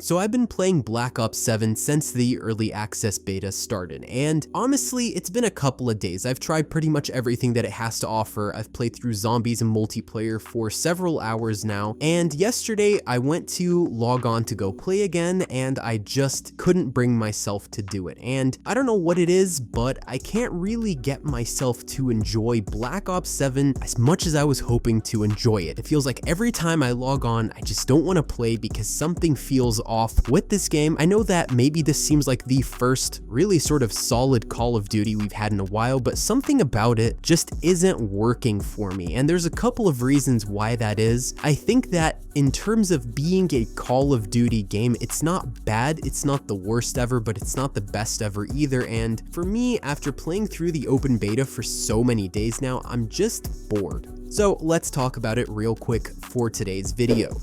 So I've been playing Black Ops 7 since the early access beta started, and honestly, it's been a couple of days. I've tried pretty much everything that it has to offer. I've played through zombies and multiplayer for several hours now, and yesterday I went to log on to go play again, and I just couldn't bring myself to do it. And I don't know what it is, but I can't really get myself to enjoy Black Ops 7 as much as I was hoping to enjoy it. It feels like every time I log on, I just don't want to play because something feels off with this game. I know that maybe this seems like the first really sort of solid Call of Duty we've had in a while, but something about it just isn't working for me, and there's a couple of reasons why that is. I think that in terms of being a Call of Duty game, it's not bad, it's not the worst ever, but it's not the best ever either, and for me, after playing through the open beta for so many days now, I'm just bored. So let's talk about it real quick for today's video.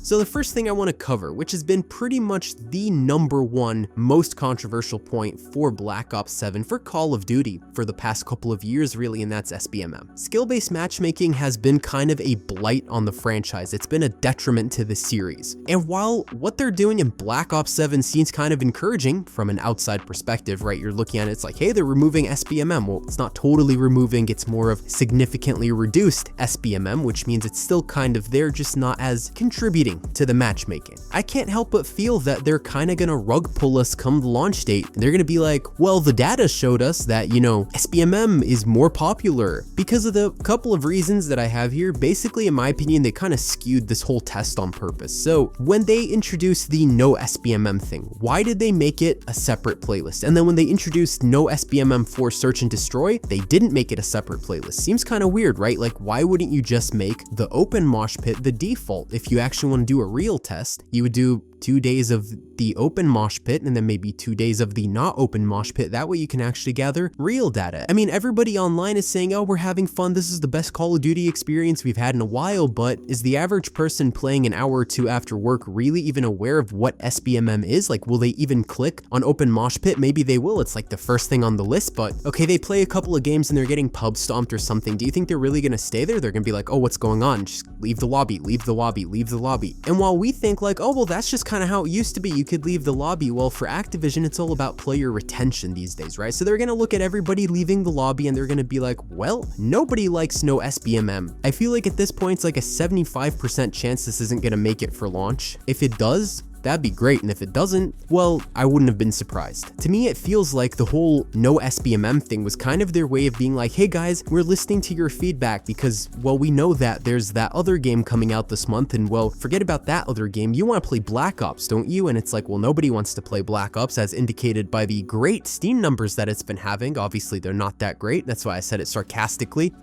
So the first thing I want to cover, which has been pretty much the #1 most controversial point for Black Ops 7 for Call of Duty for the past couple of years really, and that's SBMM. Skill-based matchmaking has been kind of a blight on the franchise. It's been a detriment to the series. And while what they're doing in Black Ops 7 seems kind of encouraging from an outside perspective, right? You're looking at it, it's like, hey, they're removing SBMM. Well, it's not totally removing, it's more of significantly reduced SBMM, which means it's still kind of there, just not as contributing to the matchmaking. I can't help but feel that they're kind of gonna rug pull us come the launch date. They're gonna be like, well, the data showed us that, you know, SBMM is more popular because of the couple of reasons that I have here. Basically, in my opinion, they kind of skewed this whole test on purpose. So when they introduced the no SBMM thing, why did they make it a separate playlist? And then when they introduced no SBMM for Search and Destroy, they didn't make it a separate playlist. Seems kind of weird, right? Like, why wouldn't you just make the open mosh pit the default? If you actually want to do a real test, you would do 2 days of the open mosh pit and then maybe 2 days of the not open mosh pit. That way you can actually gather real data. I mean, everybody online is saying, oh, we're having fun, this is the best Call of Duty experience we've had in a while, but is the average person playing an hour or two after work really even aware of what SBMM is? Like, will they even click on open mosh pit? Maybe they will, it's like the first thing on the list, but okay, they play a couple of games and they're getting pub stomped or something. Do you think they're really gonna stay there? They're gonna be like, oh, what's going on? Just leave the lobby, leave the lobby, leave the lobby. And while we think like, oh, well, that's just kind of how it used to be, you could leave the lobby. Well, for Activision, it's all about player retention these days, right? So they're gonna look at everybody leaving the lobby and they're gonna be like, well, nobody likes no SBMM. I feel like at this point, it's like a 75% chance this isn't gonna make it for launch. If it does, that'd be great, and if it doesn't, well, I wouldn't have been surprised. To me, it feels like the whole no SBMM thing was kind of their way of being like, hey guys, we're listening to your feedback because, well, we know that there's that other game coming out this month, and well, forget about that other game, you want to play Black Ops, don't you? And it's like, well, nobody wants to play Black Ops, as indicated by the great Steam numbers that it's been having. Obviously, they're not that great, that's why I said it sarcastically.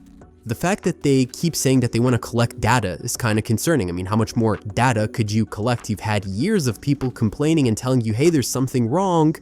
The fact that they keep saying that they want to collect data is kind of concerning. I mean, how much more data could you collect? You've had years of people complaining and telling you, hey, there's something wrong.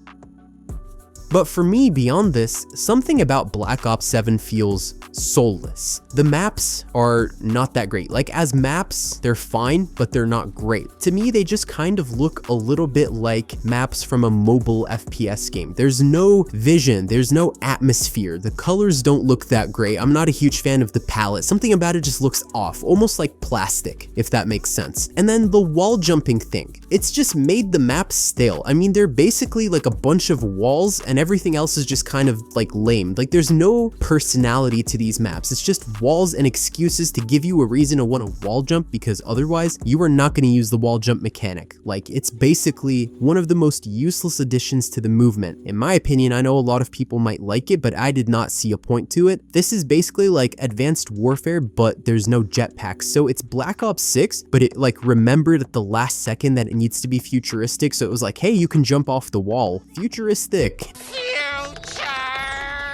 But for me, beyond this, something about Black Ops 7 feels soulless. The maps are not that great. Like, as maps, they're fine, but they're not great. To me, they just kind of look a little bit like maps from a mobile FPS game. There's no vision, there's no atmosphere. The colors don't look that great. I'm not a huge fan of the palette. Something about it just looks off, almost like plastic, if that makes sense. And then the wall jumping thing, it's just made the maps stale. I mean, they're basically like a bunch of walls and everything else is just kind of like lame. Like, there's no personality to these maps. It's just walls and excuses to give you a reason to want to wall jump, because otherwise you are not going to use the wall jump mechanic. Like, it's basically one of the most useless additions to the movement. In my opinion, I know a lot of people might like it, but I did not see a point to it. This is basically like Advanced Warfare, but there's no jetpacks. So it's Black Ops 6, but it like remembered at the last second that it needs to be futuristic. So it was like, hey, you can jump off the wall. Futuristic.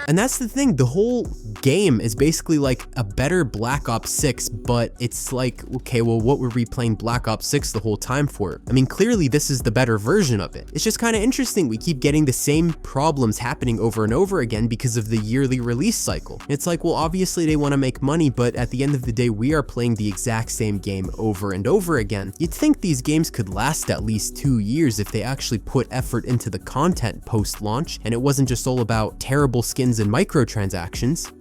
And that's the thing, the whole game is basically like a better Black Ops 6, but it's like, okay, well, what were we playing Black Ops 6 the whole time for? I mean, clearly this is the better version of it. It's just kind of interesting. We keep getting the same problems happening over and over again because of the yearly release cycle. It's like, well, obviously they want to make money, but at the end of the day, we are playing the exact same game over and over again. You'd think these games could last at least 2 years if they actually put effort into the content post-launch, and it wasn't just all about terrible skins and microtransactions.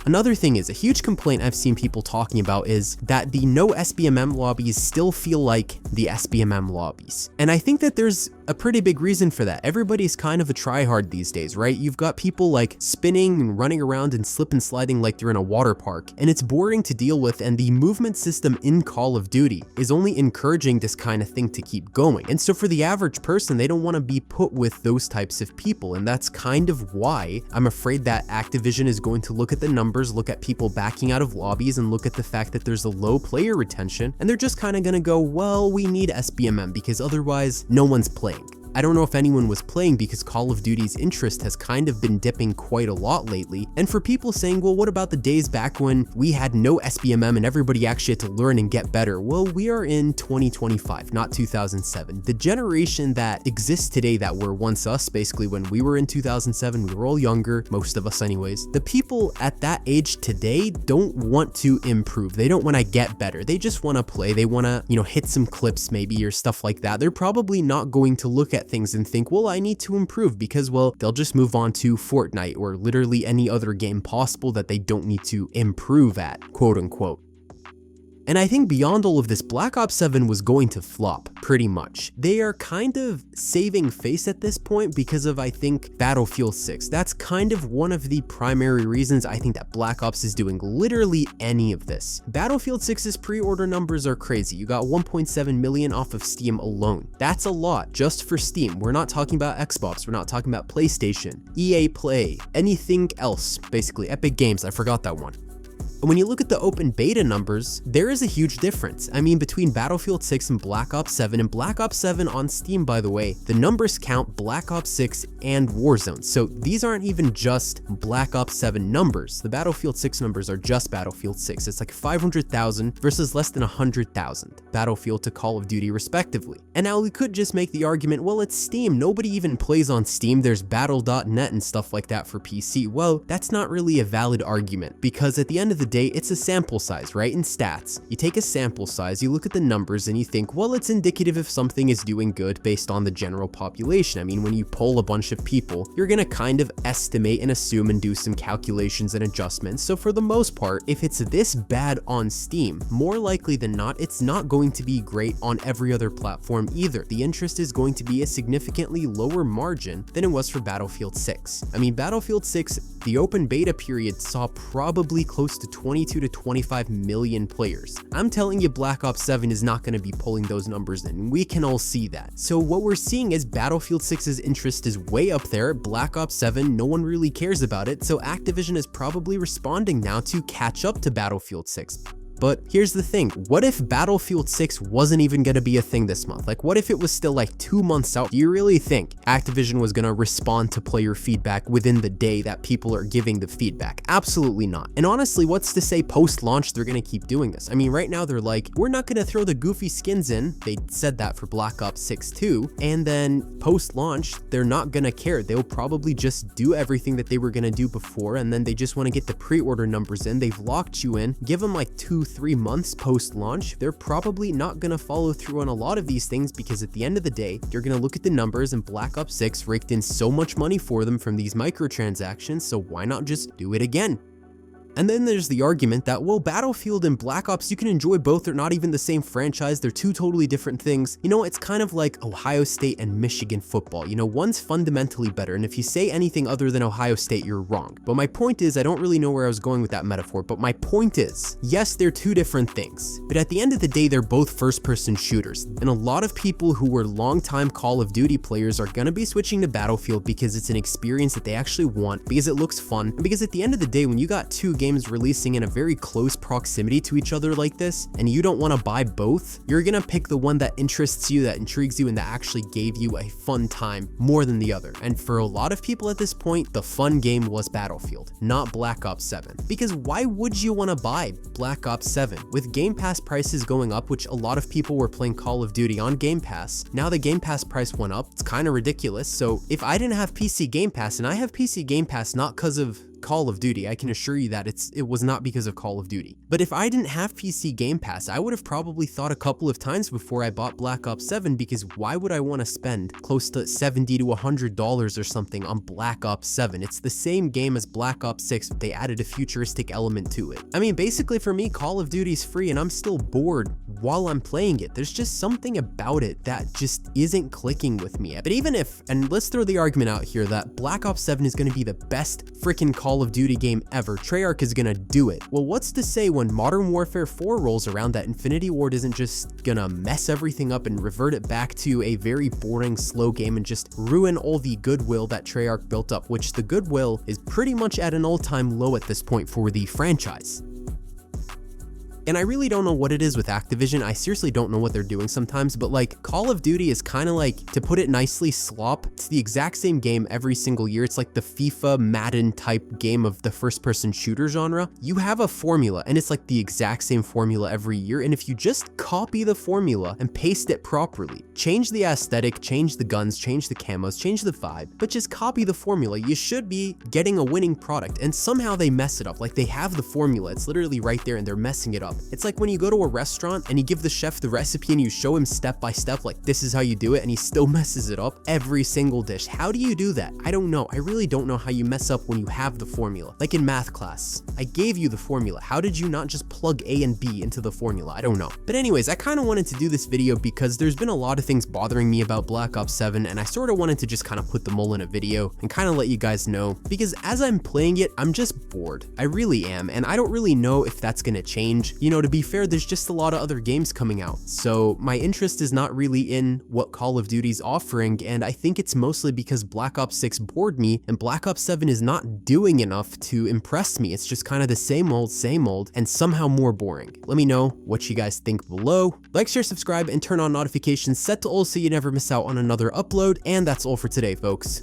Another thing is, a huge complaint I've seen people talking about is that the no SBMM lobbies still feel like the SBMM lobbies. And I think that there's a pretty big reason for that. Everybody's kind of a tryhard these days, right? You've got people like spinning and running around and slip and sliding like they're in a water park, and it's boring to deal with, and the movement system in Call of Duty is only encouraging this kind of thing to keep going. And so for the average person, they don't want to be put with those types of people, and that's kind of why I'm afraid that Activision is going to look at the numbers, look at people backing out of lobbies, and look at the fact that there's a low player retention, and they're just kind of going to go, well, we need SBMM because otherwise no one's playing. I don't know if anyone was playing because Call of Duty's interest has kind of been dipping quite a lot lately. And for people saying, well, what about the days back when we had no SBMM and everybody actually had to learn and get better? Well, we are in 2025, not 2007. The generation that exists today that were once us, basically when we were in 2007, we were all younger, most of us anyways. The people at that age today don't want to improve. They don't want to get better. They just want to play. They want to, hit some clips maybe or stuff like that. They're probably not going to look at things and think, well, I need to improve because, well, they'll just move on to Fortnite or literally any other game possible that they don't need to improve at, quote unquote. And I think beyond all of this, Black Ops 7 was going to flop, pretty much. They are kind of saving face at this point because of, I think, Battlefield 6. That's kind of one of the primary reasons I think that Black Ops is doing literally any of this. Battlefield 6's pre-order numbers are crazy. You got 1.7 million off of Steam alone. That's a lot just for Steam. We're not talking about Xbox. We're not talking about PlayStation, EA Play, anything else, basically. Epic Games, I forgot that one. And when you look at the open beta numbers, there is a huge difference. I mean, between Battlefield 6 and Black Ops 7, and Black Ops 7 on Steam, by the way, the numbers count Black Ops 6 and Warzone. So these aren't even just Black Ops 7 numbers. The Battlefield 6 numbers are just Battlefield 6. It's like 500,000 versus less than 100,000 Battlefield to Call of Duty respectively. And now we could just make the argument, well, it's Steam. Nobody even plays on Steam. There's battle.net and stuff like that for PC. Well, that's not really a valid argument because at the end of the day, it's a sample size, right? In stats, you take a sample size, you look at the numbers and you think, well, it's indicative if something is doing good based on the general population. I mean, when you poll a bunch of people, you're gonna kind of estimate and assume and do some calculations and adjustments. So for the most part, if it's this bad on Steam, more likely than not, it's not going to be great on every other platform either. The interest is going to be a significantly lower margin than it was for Battlefield 6. I mean, Battlefield 6, the open beta period saw probably close to 22 to 25 million players. I'm telling you, Black Ops 7 is not going to be pulling those numbers in. We can all see that. So what we're seeing is Battlefield 6's interest is way up there. Black Ops 7, no one really cares about it. So Activision is probably responding now to catch up to Battlefield 6. But here's the thing, what if Battlefield 6 wasn't even gonna be a thing this month? Like, what if it was still like 2 months out? Do you really think Activision was gonna respond to player feedback within the day that people are giving the feedback? Absolutely not. And honestly, what's to say post-launch they're gonna keep doing this? I mean, right now they're like, we're not gonna throw the goofy skins in. They said that for Black Ops 6 too. And then post-launch, they're not gonna care. They'll probably just do everything that they were gonna do before, and then they just wanna get the pre-order numbers in. They've locked you in. Give them like 2-3 months post-launch, they're probably not gonna follow through on a lot of these things because at the end of the day, you're gonna look at the numbers and Black Ops 6 raked in so much money for them from these microtransactions, so why not just do it again? And then there's the argument that, well, Battlefield and Black Ops, you can enjoy both. They're not even the same franchise. They're two totally different things. You know, it's kind of like Ohio State and Michigan football. You know, one's fundamentally better. And if you say anything other than Ohio State, you're wrong. But my point is, I don't really know where I was going with that metaphor, but my point is, yes, they're two different things. But at the end of the day, they're both first-person shooters. And a lot of people who were longtime Call of Duty players are gonna be switching to Battlefield because it's an experience that they actually want, because it looks fun, and because at the end of the day, when you got two games releasing in a very close proximity to each other like this, and you don't want to buy both, you're gonna pick the one that interests you, that intrigues you, and that actually gave you a fun time more than the other. And for a lot of people at this point, the fun game was Battlefield, not Black Ops 7. Because why would you want to buy Black Ops 7? With Game Pass prices going up, which a lot of people were playing Call of Duty on Game Pass, now the Game Pass price went up. It's kind of ridiculous. So if I didn't have PC Game Pass, and I have PC Game Pass not because of Call of Duty. I can assure you that it was not because of Call of Duty. But if I didn't have PC Game Pass, I would have probably thought a couple of times before I bought Black Ops 7, because why would I want to spend close to $70 to $100 or something on Black Ops 7? It's the same game as Black Ops 6, but they added a futuristic element to it. I mean, basically for me, Call of Duty's free and I'm still bored while I'm playing it. There's just something about it that just isn't clicking with me. But even if, and let's throw the argument out here that Black Ops 7 is going to be the best freaking Call of Duty game ever, Treyarch is going to do it. Well, what's to say when Modern Warfare 4 rolls around that Infinity Ward isn't just gonna mess everything up and revert it back to a very boring, slow game and just ruin all the goodwill that Treyarch built up, which the goodwill is pretty much at an all-time low at this point for the franchise. And I really don't know what it is with Activision. I seriously don't know what they're doing sometimes, but like Call of Duty is kind of like, to put it nicely, slop. It's the exact same game every single year. It's like the FIFA, Madden type game of the first person shooter genre. You have a formula and it's like the exact same formula every year. And if you just copy the formula and paste it properly, change the aesthetic, change the guns, change the camos, change the vibe, but just copy the formula, you should be getting a winning product. And somehow they mess it up. Like they have the formula, it's literally right there and they're messing it up. It's like when you go to a restaurant and you give the chef the recipe and you show him step by step, like this is how you do it, and he still messes it up every single dish. How do you do that? I don't know. I really don't know how you mess up when you have the formula. Like in math class, I gave you the formula. How did you not just plug A and B into the formula? I don't know. But anyways, I kind of wanted to do this video because there's been a lot of things bothering me about Black Ops 7, and I sort of wanted to just kind of put them all in a video and kind of let you guys know, because as I'm playing it, I'm just bored. I really am, and I don't really know if that's gonna change. You know, to be fair, there's just a lot of other games coming out, so my interest is not really in what Call of Duty's offering, and I think it's mostly because Black Ops 6 bored me and Black Ops 7 is not doing enough to impress me. It's just kind of the same old, and somehow more boring. Let me know what you guys think below. Like, share, subscribe, and turn on notifications set to all so you never miss out on another upload, and that's all for today, folks.